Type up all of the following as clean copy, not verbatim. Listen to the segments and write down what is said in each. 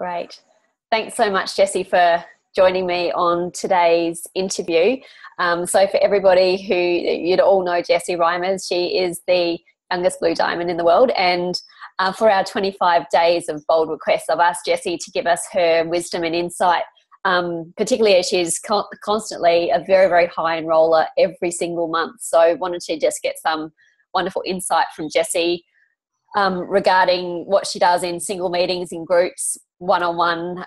Great. Thanks so much, Jessie, for joining me on today's interview. So for everybody who, you'd all know Jessie Reimers, she is the youngest blue diamond in the world. And for our 25 days of bold requests, I've asked Jessie to give us her wisdom and insight, particularly as she's constantly a very, very high enroller every single month. So wanted to just get some wonderful insight from Jessie regarding what she does in single meetings, in groups, one-on-one,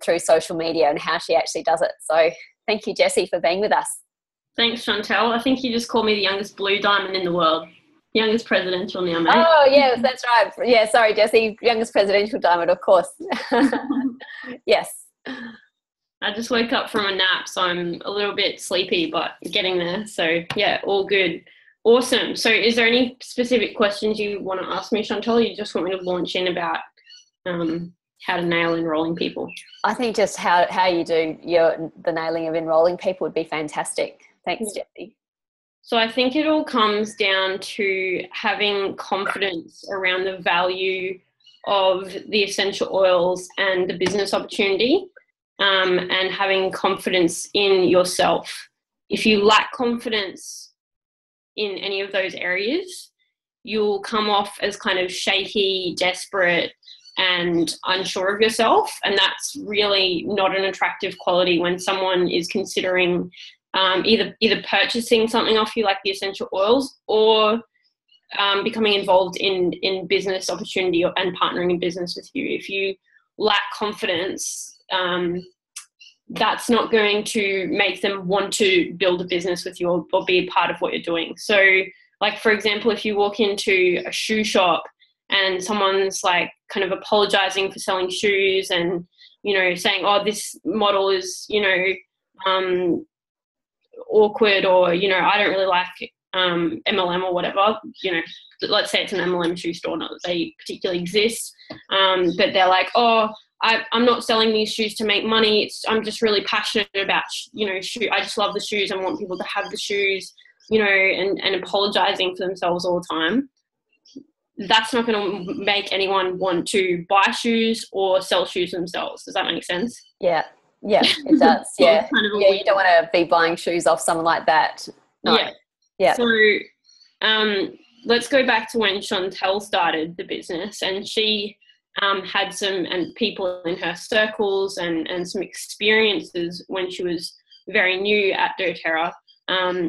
through social media, and how she actually does it. So thank you, Jessie, for being with us. Thanks, Chantel. I think you just called me the youngest blue diamond in the world. Youngest presidential now, mate. Oh, yeah, that's right. Yeah, sorry, Jessie. Youngest presidential diamond, of course. Yes. I just woke up from a nap, so I'm a little bit sleepy, but getting there. So, yeah, all good. Awesome. So is there any specific questions you want to ask me, Chantel? You just want me to launch in about how to nail enrolling people? I think just how you do the nailing of enrolling people would be fantastic. Thanks, Jessie. So I think it all comes down to having confidence around the value of the essential oils and the business opportunity, and having confidence in yourself. If you lack confidence in any of those areas, you'll come off as kind of shaky, desperate, and unsure of yourself. And that's really not an attractive quality when someone is considering either purchasing something off you, like the essential oils, or becoming involved in business opportunity and partnering in business with you. If you lack confidence, that's not going to make them want to build a business with you or be a part of what you're doing. So, like, for example, if you walk into a shoe shop and someone's like kind of apologizing for selling shoes and, you know, saying, oh, this model is, you know, awkward, or, you know, I don't really like MLM or whatever, you know, let's say it's an MLM shoe store, not that they particularly exist, but they're like, oh, I'm not selling these shoes to make money. I'm just really passionate about, you know, I just love the shoes and want people to have the shoes, you know, and apologizing for themselves all the time. That's not going to make anyone want to buy shoes or sell shoes themselves. Does that make sense? Yeah, it does. Yeah, you don't want to be buying shoes off someone like that. No. Yeah. So let's go back to when Chantel started the business, and she had some people in her circles and some experiences when she was very new at dōTERRA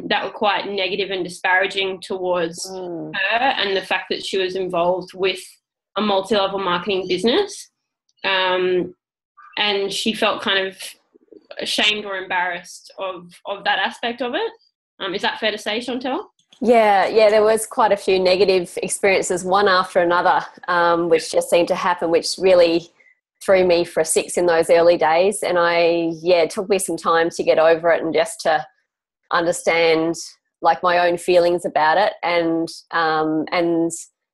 that were quite negative and disparaging towards her and the fact that she was involved with a multi-level marketing business. And she felt kind of ashamed or embarrassed of that aspect of it. Is that fair to say, Chantel? Yeah, there was quite a few negative experiences, one after another, which just seemed to happen, which really threw me for a six in those early days. And it took me some time to get over it and just to understand like my own feelings about it, and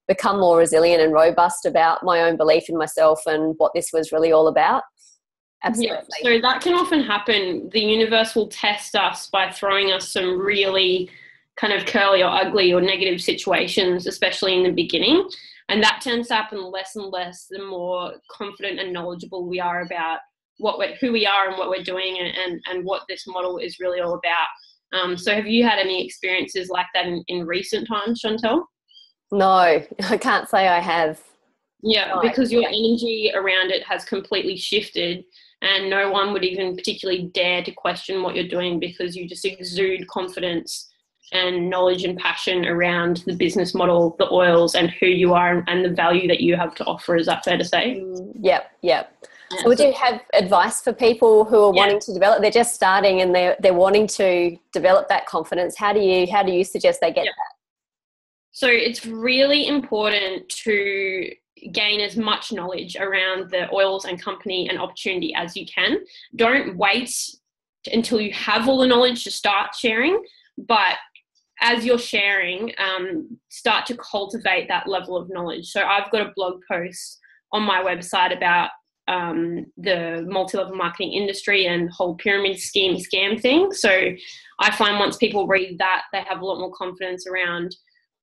become more resilient and robust about my own belief in myself and what this was really all about. Absolutely. Yeah, so that can often happen. The universe will test us by throwing us some really kind of curly or ugly or negative situations, especially in the beginning. And that tends to happen less and less the more confident and knowledgeable we are about who we are and what we're doing and what this model is really all about. So have you had any experiences like that in recent times, Chantel? No, I can't say I have. Yeah, because your energy around it has completely shifted, and no one would even particularly dare to question what you're doing because you just exude confidence and knowledge and passion around the business model, the oils, and who you are and the value that you have to offer. Is that fair to say? Yep. So would you have advice for people who are wanting to develop? They're just starting and they're wanting to develop that confidence. How do you suggest they get that? So it's really important to gain as much knowledge around the oils and company and opportunity as you can. Don't wait until you have all the knowledge to start sharing, but as you're sharing, start to cultivate that level of knowledge. So I've got a blog post on my website about the multi-level marketing industry and whole pyramid scam thing. So I find once people read that, they have a lot more confidence around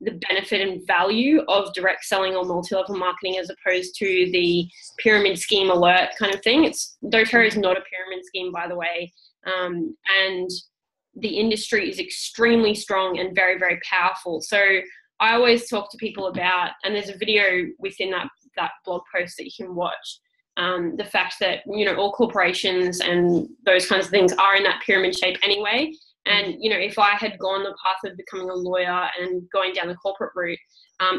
the benefit and value of direct selling or multi-level marketing as opposed to the pyramid scheme alert kind of thing. dōTERRA is not a pyramid scheme, by the way. And the industry is extremely strong and very, very powerful. So I always talk to people about, and there's a video within that blog post that you can watch, the fact that, you know, all corporations and those kinds of things are in that pyramid shape anyway. And, you know, if I had gone the path of becoming a lawyer and going down the corporate route,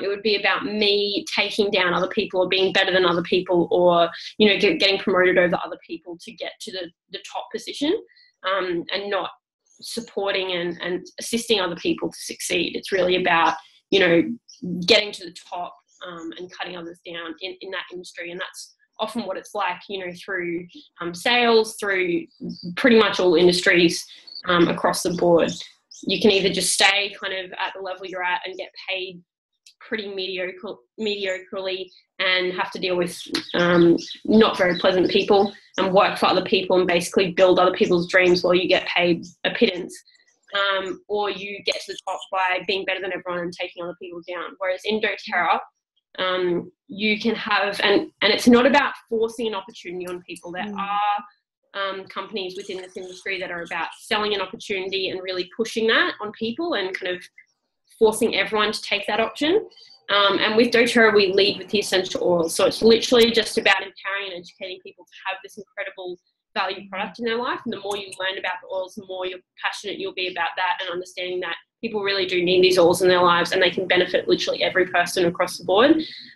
it would be about me taking down other people or being better than other people, or, you know, getting promoted over other people to get to the top position, and not supporting and assisting other people to succeed. It's really about, you know, getting to the top, and cutting others down in that industry. And that's often what it's like, you know, through sales, through pretty much all industries across the board. You can either just stay kind of at the level you're at and get paid pretty mediocrely and have to deal with not very pleasant people and work for other people and basically build other people's dreams while you get paid a pittance. Or you get to the top by being better than everyone and taking other people down. Whereas in dōTERRA, you can have, and it's not about forcing an opportunity on people. There are companies within this industry that are about selling an opportunity and really pushing that on people and kind of forcing everyone to take that option. And with dōTERRA, we lead with the essential oils. So it's literally just about empowering and educating people to have this incredible value product in their life. And the more you learn about the oils, the more you're passionate you'll be about that, and understanding that people really do need these oils in their lives and they can benefit literally every person across the board.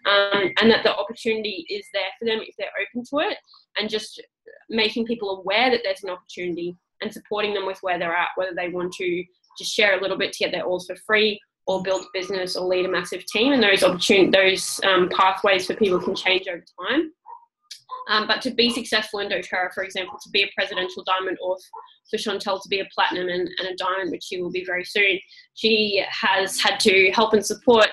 And that the opportunity is there for them if they're open to it, and just making people aware that there's an opportunity and supporting them with where they're at, whether they want to just share a little bit to get their oils for free, or build a business, or lead a massive team. And those pathways for people can change over time. But to be successful in dōTERRA, for example, to be a presidential diamond, or for Chantel to be a platinum and a diamond, which she will be very soon, she has had to help and support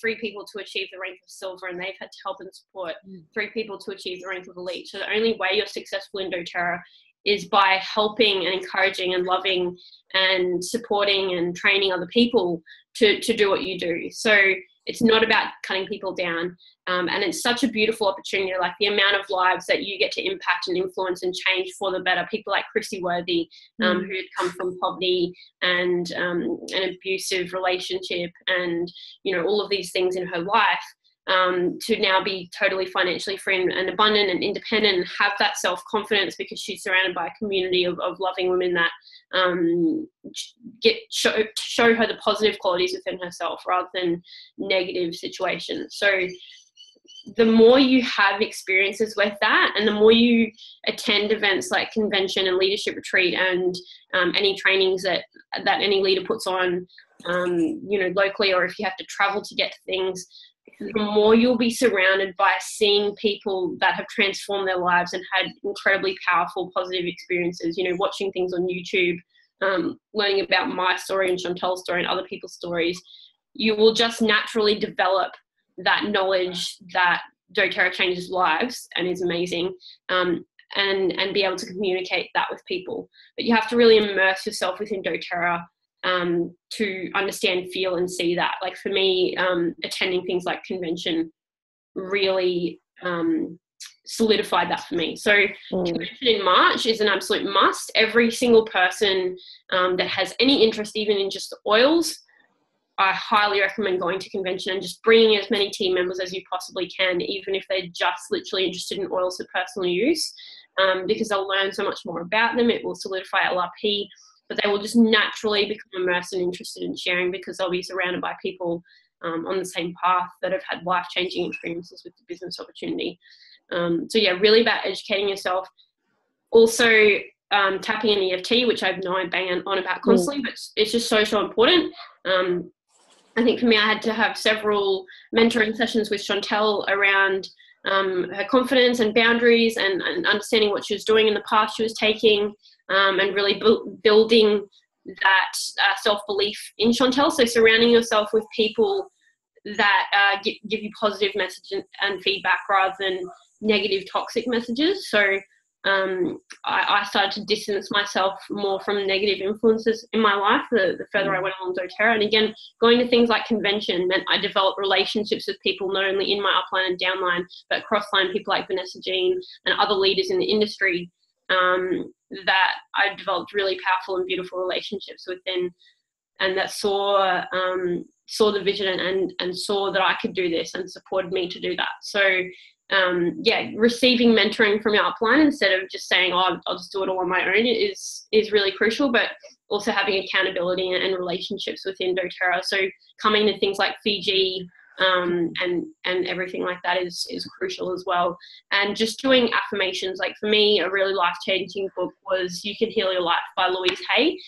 3 people to achieve the rank of silver, and they've had to help and support 3 people to achieve the rank of elite. So the only way you're successful in dōTERRA is by helping and encouraging and loving and supporting and training other people to do what you do. So it's not about cutting people down. And it's such a beautiful opportunity, like the amount of lives that you get to impact and influence and change for the better. People like Chrissy Worthy, who had come from poverty and an abusive relationship and, you know, all of these things in her life, to now be totally financially free and abundant and independent and have that self-confidence because she's surrounded by a community of loving women that show her the positive qualities within herself rather than negative situations. So the more you have experiences with that, and the more you attend events like convention and leadership retreat and any trainings that any leader puts on, you know, locally, or if you have to travel to get to things, the more you'll be surrounded by seeing people that have transformed their lives and had incredibly powerful, positive experiences, you know, watching things on YouTube, learning about my story and Chantel's story and other people's stories. You will just naturally develop that knowledge that dōTERRA changes lives and is amazing, and be able to communicate that with people. But you have to really immerse yourself within dōTERRA to understand, feel, and see that. Like for me, attending things like convention really solidified that for me. So convention in March is an absolute must. Every single person that has any interest, even in just the oils, I highly recommend going to convention and just bringing as many team members as you possibly can, even if they're just literally interested in oils for personal use, because they'll learn so much more about them. It will solidify LRP, but they will just naturally become immersed and interested in sharing because they'll be surrounded by people on the same path that have had life-changing experiences with the business opportunity. So yeah, really about educating yourself. Also, tapping in EFT, which I know I bang on about constantly, but it's just so important. I think for me, I had to have several mentoring sessions with Chantel around her confidence and boundaries and understanding what she was doing in the path she was taking, and really building that self-belief in Chantel. So surrounding yourself with people that give you positive message and feedback rather than negative, toxic messages. So I started to distance myself more from negative influences in my life the further I went along dōTERRA. And again, going to things like convention meant I developed relationships with people not only in my upline and downline, but crossline, people like Vanessa Jean and other leaders in the industry, that I developed really powerful and beautiful relationships within, and that saw the vision and saw that I could do this and supported me to do that. So receiving mentoring from your upline instead of just saying, oh, I'll just do it all on my own is really crucial, but also having accountability and relationships within dōTERRA. So coming to things like Fiji and everything like that is crucial as well. And just doing affirmations. Like for me, a really life-changing book was You Can Heal Your Life by Louise Hay.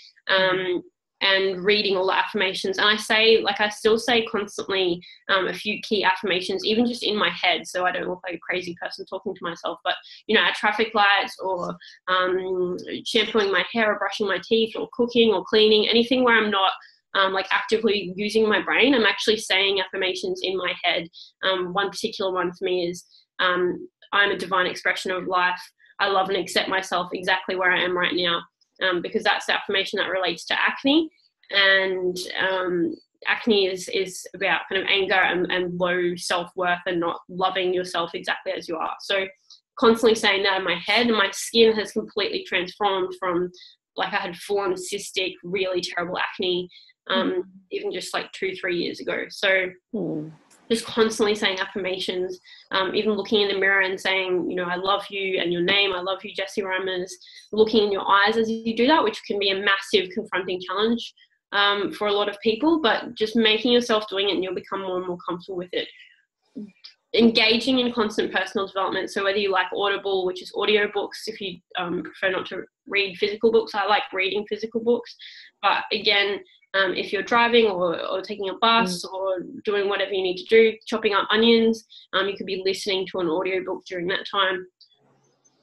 And reading all the affirmations. And I still say constantly a few key affirmations, even just in my head, so I don't look like a crazy person talking to myself. But, at traffic lights, or shampooing my hair or brushing my teeth or cooking or cleaning, anything where I'm not actively using my brain, I'm actually saying affirmations in my head. One particular one for me is, I'm a divine expression of life. I love and accept myself exactly where I am right now. Because that's the affirmation that relates to acne, and acne is about kind of anger and low self-worth and not loving yourself exactly as you are. So constantly saying that in my head, and my skin has completely transformed from, like, I had full-on cystic, really terrible acne, even just like 2-3 years ago. So just constantly saying affirmations, even looking in the mirror and saying, I love you and your name, I love you, Jessie Reimers, looking in your eyes as you do that, which can be a massive confronting challenge for a lot of people, but just making yourself doing it and you'll become more and more comfortable with it. Engaging in constant personal development. So whether you like Audible, which is audio books, if you prefer not to read physical books, I like reading physical books. But again, if you're driving or taking a bus or doing whatever you need to do, chopping up onions, you could be listening to an audiobook during that time,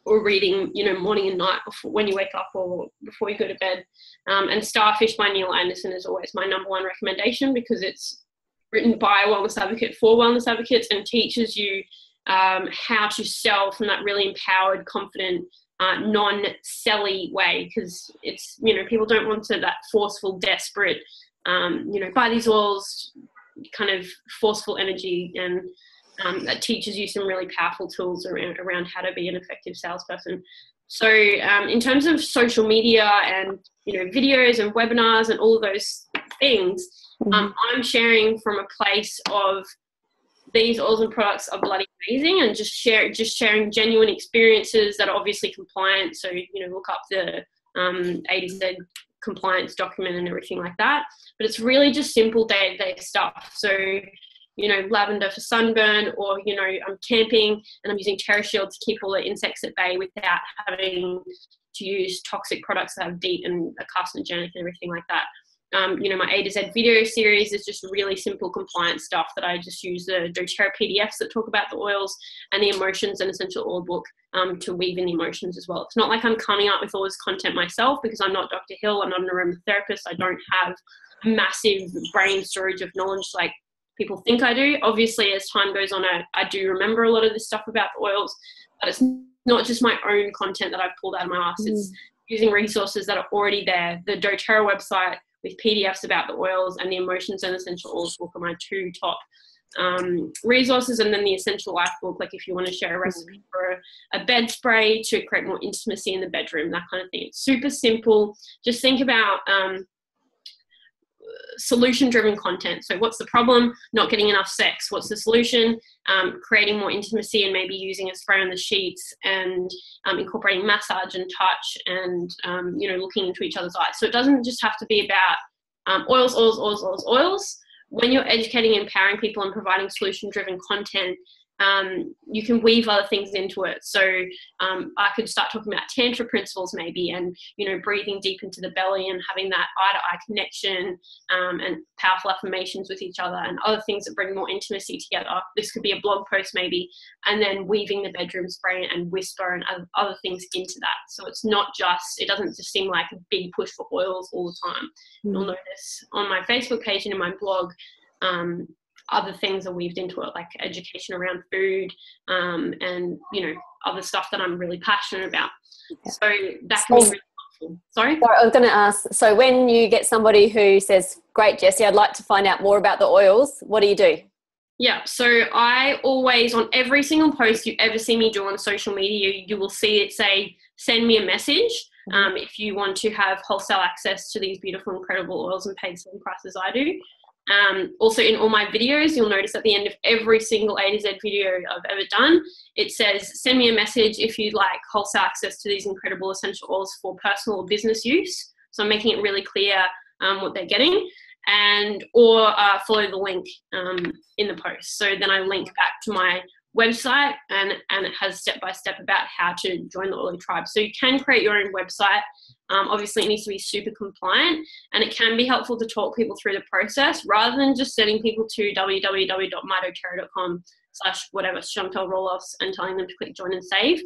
or reading, morning and night when you wake up or before you go to bed. And Starfish by Neil Anderson is always my number one recommendation, because it's written by a wellness advocate for wellness advocates and teaches you how to sell from that really empowered, confident, non-selly way, because it's, people don't want to that forceful, desperate, buy these oils, kind of forceful energy, and that teaches you some really powerful tools around how to be an effective salesperson. So in terms of social media and, videos and webinars and all of those things, I'm sharing from a place of these oils and products are bloody amazing, and just sharing genuine experiences that are obviously compliant. So, look up the A to Z compliance document and everything like that. But it's really just simple day-to-day stuff. So, lavender for sunburn, or, I'm camping and I'm using TerraShield to keep all the insects at bay without having to use toxic products that have DEET and are carcinogenic and everything like that. My A to Z video series is just really simple compliance stuff that I just use the dōTERRA PDFs that talk about the oils, and the emotions and essential oil book to weave in the emotions as well. It's not like I'm coming up with all this content myself, because I'm not Dr. Hill, I'm not an aromatherapist, I don't have a massive brain storage of knowledge like people think I do. Obviously, as time goes on, I do remember a lot of this stuff about the oils, but it's not just my own content that I've pulled out of my ass. It's using resources that are already there. The dōTERRA website with PDFs about the oils, and the emotions and essential oils book are my two top resources. And then the Essential Life book, like if you want to share a recipe for a bed spray to create more intimacy in the bedroom, that kind of thing. It's super simple. Just think about solution-driven content. So what's the problem? Not getting enough sex. What's the solution? Creating more intimacy, and maybe using a spray on the sheets, and incorporating massage and touch, and looking into each other's eyes. So it doesn't just have to be about oils. When you're educating and empowering people and providing solution-driven content, you can weave other things into it. So I could start talking about Tantra principles maybe, and, breathing deep into the belly and having that eye-to-eye connection, and powerful affirmations with each other, and other things that bring more intimacy together. This could be a blog post maybe, and then weaving the bedroom spray and whisper and other things into that. So it's not just, it doesn't just seem like a big push for oils all the time. You'll notice on my Facebook page and in my blog, other things are weaved into it, like education around food, and, you know, other stuff that I'm really passionate about. Yeah. So that can be really helpful. Sorry, I was going to ask, so when you get somebody who says, great, Jessie, I'd like to find out more about the oils, what do you do? Yeah, so I always, on every single post you ever see me do on social media, you will see it say, send me a message if you want to have wholesale access to these beautiful, incredible oils and pay the same price as I do. Also, in all my videos, you'll notice at the end of every single A to Z video I've ever done, it says, send me a message if you'd like wholesale access to these incredible essential oils for personal or business use. So I'm making it really clear what they're getting. Or follow the link in the post. So then I link back to my website, and it has step-by-step about how to join the Oily Tribe. So you can create your own website. Obviously, it needs to be super compliant, and it can be helpful to talk people through the process rather than just sending people to www.dōTERRA.com/whatever, Chantel Roloffs, and telling them to click join and save.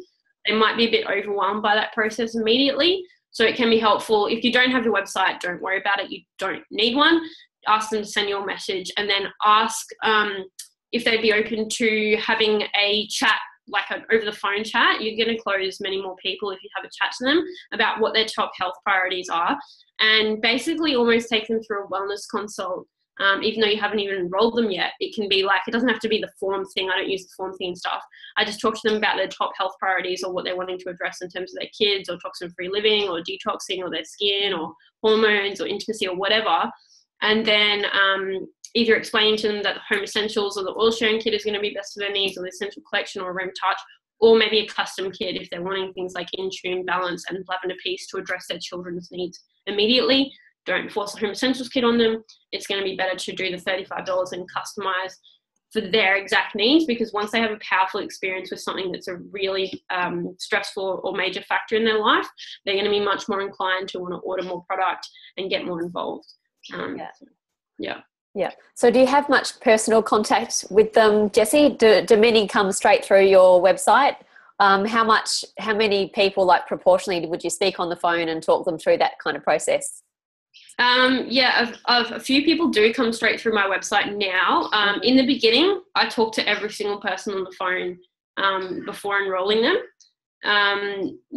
They might be a bit overwhelmed by that process immediately. So it can be helpful. If you don't have your website, don't worry about it. You don't need one. Ask them to send you a message, and then ask if they'd be open to having a chat, like an over the phone chat. You're going to close many more people if you have a chat to them about what their top health priorities are, and basically almost take them through a wellness consult. Even though you haven't even enrolled them yet, it can be like, it doesn't have to be the form thing. I don't use the form thing and stuff. I just talk to them about their top health priorities or what they're wanting to address in terms of their kids or toxin-free living or detoxing or their skin or hormones or intimacy or whatever. And then either explaining to them that the Home Essentials or the oil sharing kit is going to be best for their needs, or the Essential Collection or Aroma Touch, or maybe a custom kit if they're wanting things like In Tune, Balance and Lavender Peace to address their children's needs immediately. Don't force the Home Essentials kit on them. It's going to be better to do the $35 and customize for their exact needs, because once they have a powerful experience with something that's a really stressful or major factor in their life, they're going to be much more inclined to want to order more product and get more involved. Yeah. So do you have much personal contact with them, Jessie? Do many come straight through your website? How many people, like proportionally, would you speak on the phone and talk them through that kind of process? A few people do come straight through my website now. In the beginning, I talked to every single person on the phone before enrolling them.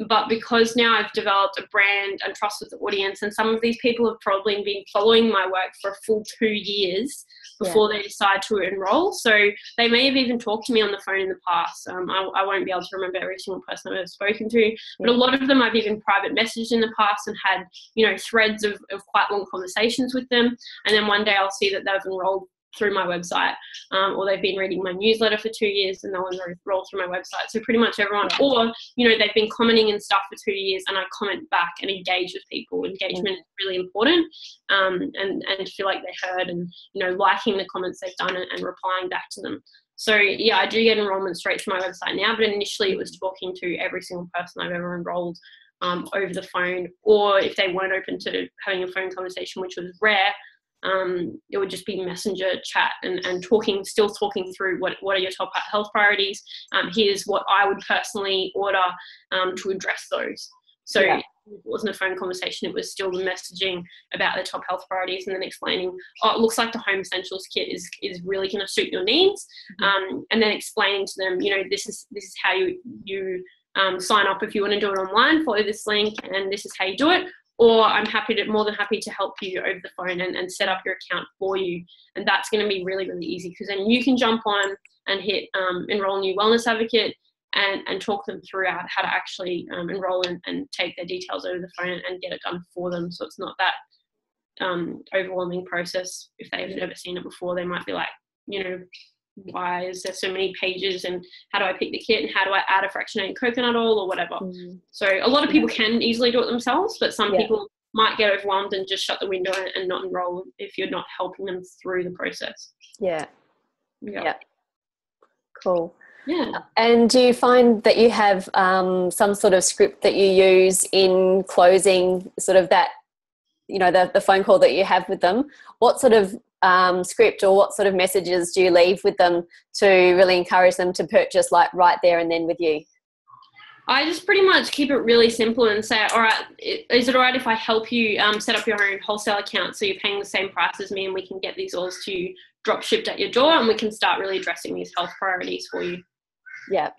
But because now I've developed a brand and trust with the audience, and some of these people have probably been following my work for a full 2 years before they decide to enroll. So they may have even talked to me on the phone in the past. I won't be able to remember every single person I've ever spoken to, but a lot of them I've even private messaged in the past and had, you know, threads of quite long conversations with them. And then one day I'll see that they've enrolled through my website, or they've been reading my newsletter for 2 years and no one's rolled through my website. So pretty much everyone, or, you know, they've been commenting and stuff for 2 years and I comment back and engage with people. Engagement is really important, and to feel like they're heard and, you know, liking the comments they've done and replying back to them. So yeah, I do get enrollment straight to my website now, but initially it was talking to every single person I've ever enrolled over the phone, or if they weren't open to having a phone conversation, which was rare, it would just be messenger chat and still talking through what are your top health priorities. Here's what I would personally order to address those. So it wasn't a phone conversation, it was still the messaging about the top health priorities and then explaining, oh, it looks like the Home Essentials kit is really going to suit your needs. And then explaining to them, you know, this is how you sign up if you want to do it online, follow this link, and this is how you do it. Or I'm more than happy to help you over the phone and set up your account for you. And that's going to be really, really easy, because then you can jump on and hit enroll new wellness advocate and talk them through how to actually enroll and take their details over the phone and get it done for them. So it's not that overwhelming process. If they've never seen it before, they might be like, you know, why is there so many pages, and how do I pick the kit, and how do I add a fractionated coconut oil or whatever. So a lot of people can easily do it themselves, but some people might get overwhelmed and just shut the window and not enroll if you're not helping them through the process. Cool. And do you find that you have some sort of script that you use in closing sort of that, you know, the phone call that you have with them? What sort of script or what sort of messages do you leave with them to really encourage them to purchase, like right there and then with you? I just pretty much keep it really simple and say, all right, is it all right if I help you set up your own wholesale account so you're paying the same price as me and we can get these oils to you drop shipped at your door, and we can start really addressing these health priorities for you. Yeah.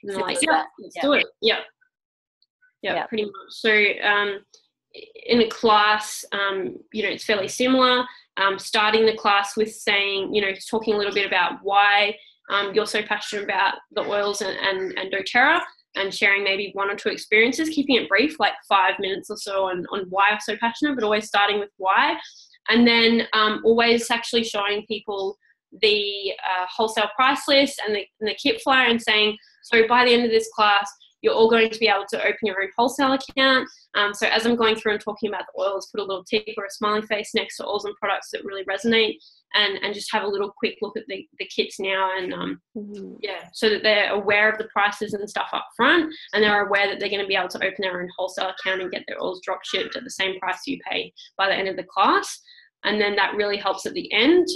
And they're like, yeah, let's do it. Yeah, pretty much. So in a class, it's fairly similar. Starting the class with saying, talking a little bit about why you're so passionate about the oils and dōTERRA, and sharing maybe 1 or 2 experiences, keeping it brief, like 5 minutes or so on why I'm so passionate, but always starting with why. And then always actually showing people the wholesale price list and the kit flyer, and saying, so by the end of this class, you're all going to be able to open your own wholesale account. So as I'm going through and talking about the oils, put a little tick or a smiley face next to oils and products that really resonate, and just have a little quick look at the kits now, and so that they're aware of the prices and stuff up front, and they're aware that they're going to be able to open their own wholesale account and get their oils drop shipped at the same price you pay by the end of the class. And then that really helps at the end.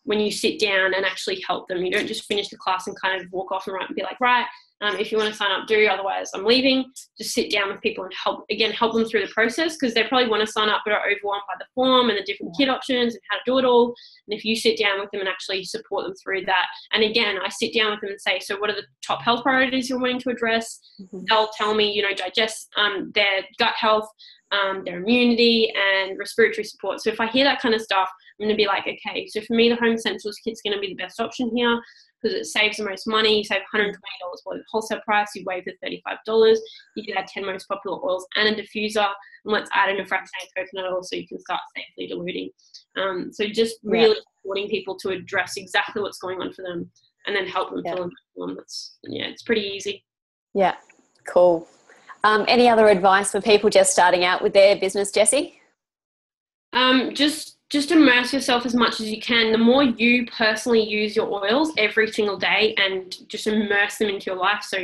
When you sit down and actually help them, you don't just finish the class and kind of walk off and be like, right, if you want to sign up, do, otherwise I'm leaving. Just sit down with people and help them through the process, because they probably want to sign up but are overwhelmed by the form and the different kit options and how to do it all. And if you sit down with them and actually support them through that, and again, I sit down with them and say, so what are the top health priorities you're wanting to address? They'll tell me, digest their gut health, their immunity and respiratory support. So if I hear that kind of stuff, I'm going to be like, okay, so for me, the Home Essentials kit's going to be the best option here, because it saves the most money. You save $120 for the wholesale price. You waive the $35. You can add 10 most popular oils and a diffuser, and let's add in a fractionated coconut oil so you can start safely diluting. So just really supporting people to address exactly what's going on for them, and then help them feel informed. It's pretty easy. Yeah, cool. Any other advice for people just starting out with their business, Jessie? Just immerse yourself as much as you can. The more you personally use your oils every single day and just immerse them into your life. So,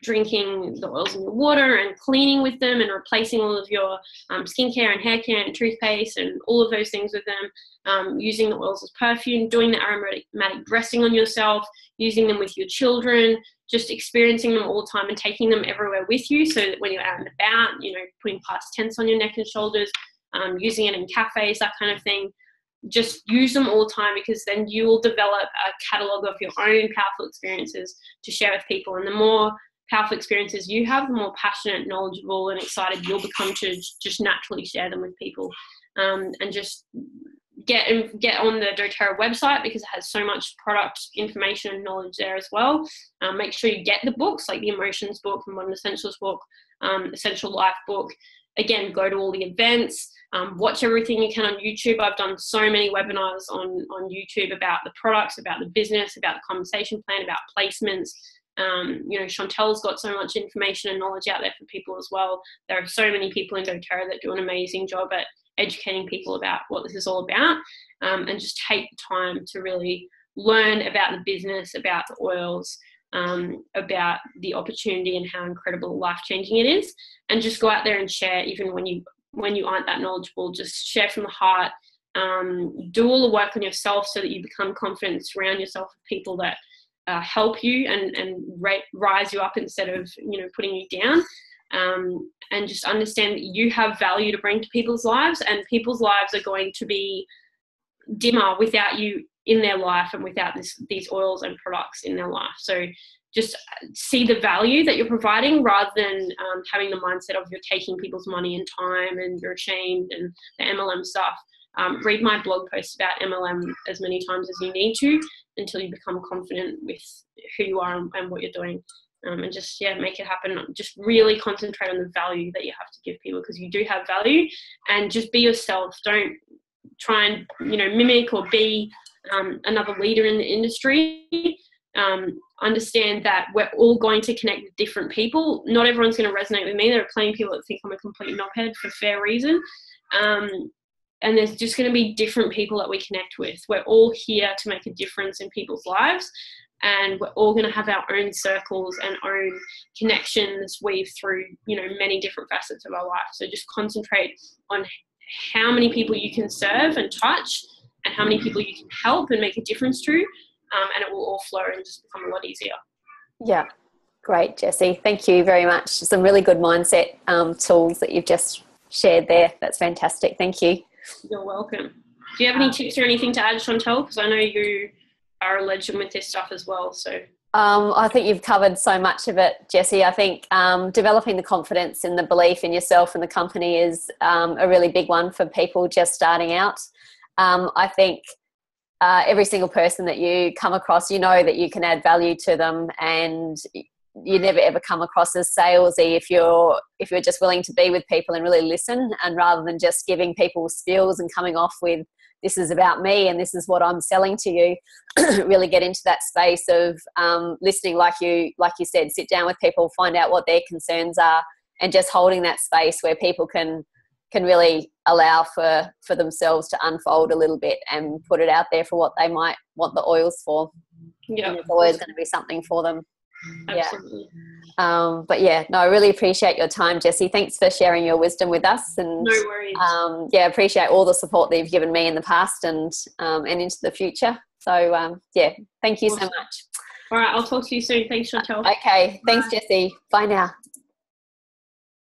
drinking the oils in your water and cleaning with them, and replacing all of your skincare and hair care and toothpaste and all of those things with them, using the oils as perfume, doing the aromatic dressing on yourself, using them with your children, just experiencing them all the time and taking them everywhere with you, so that when you're out and about, putting past tense on your neck and shoulders, using it in cafes, that kind of thing. Just use them all the time, because then you will develop a catalogue of your own powerful experiences to share with people. And the more powerful experiences you have, the more passionate, knowledgeable and excited you'll become to just naturally share them with people. And just get on the dōTERRA website, because it has so much product information and knowledge there as well. Make sure you get the books, like the Emotions book, the Modern Essentials book, Essential Life book. Again, go to all the events, watch everything you can on YouTube. I've done so many webinars on YouTube about the products, about the business, about the compensation plan, about placements. Chantel's got so much information and knowledge out there for people as well. There are so many people in dōTERRA that do an amazing job at educating people about what this is all about, and just take the time to really learn about the business, about the oils, about the opportunity and how incredible, life-changing it is, and just go out there and share, even when you aren't that knowledgeable. Just share from the heart. Do all the work on yourself so that you become confident. Surround yourself with people that help you and rise you up instead of putting you down. And just understand that you have value to bring to people's lives, and people's lives are going to be dimmer without you in their life and without these oils and products in their life. So just see the value that you're providing, rather than having the mindset of you're taking people's money and time and you're ashamed and the MLM stuff. Read my blog posts about MLM as many times as you need to, until you become confident with who you are and what you're doing. And just, make it happen. Just really concentrate on the value that you have to give people, because you do have value, and just be yourself. Don't try and, mimic or be another leader in the industry. Understand that we're all going to connect with different people. Not everyone's going to resonate with me. There are plenty of people that think I'm a complete knobhead for fair reason. And there's just going to be different people that we connect with. We're all here to make a difference in people's lives, and we're all going to have our own circles and own connections weave through, many different facets of our life. So just concentrate on how many people you can serve and touch, and how many people you can help and make a difference to, and it will all flow and just become a lot easier. Yeah, great, Jessie. Thank you very much. Some really good mindset tools that you've just shared there. That's fantastic. Thank you. You're welcome. Do you have any tips or anything to add, Chantel? Because I know you are a legend with this stuff as well. So I think you've covered so much of it, Jessie. I think developing the confidence and the belief in yourself and the company is a really big one for people just starting out. I think every single person that you come across, you know that you can add value to them, and you never ever come across as salesy if you're just willing to be with people and really listen, and rather than just giving people skills and coming off with, this is about me and this is what I'm selling to you, really get into that space of listening, like you said, sit down with people, find out what their concerns are, and just holding that space where people can really allow for themselves to unfold a little bit and put it out there for what they might want the oils for. Yeah, there's always going to be something for them. Absolutely. Yeah. But yeah, no, I really appreciate your time, Jessie. Thanks for sharing your wisdom with us. And no worries. Yeah, appreciate all the support that you've given me in the past and into the future. So yeah, thank you so much. All right, I'll talk to you soon. Thanks, Chantel. Okay, thanks, Jessie. Bye now.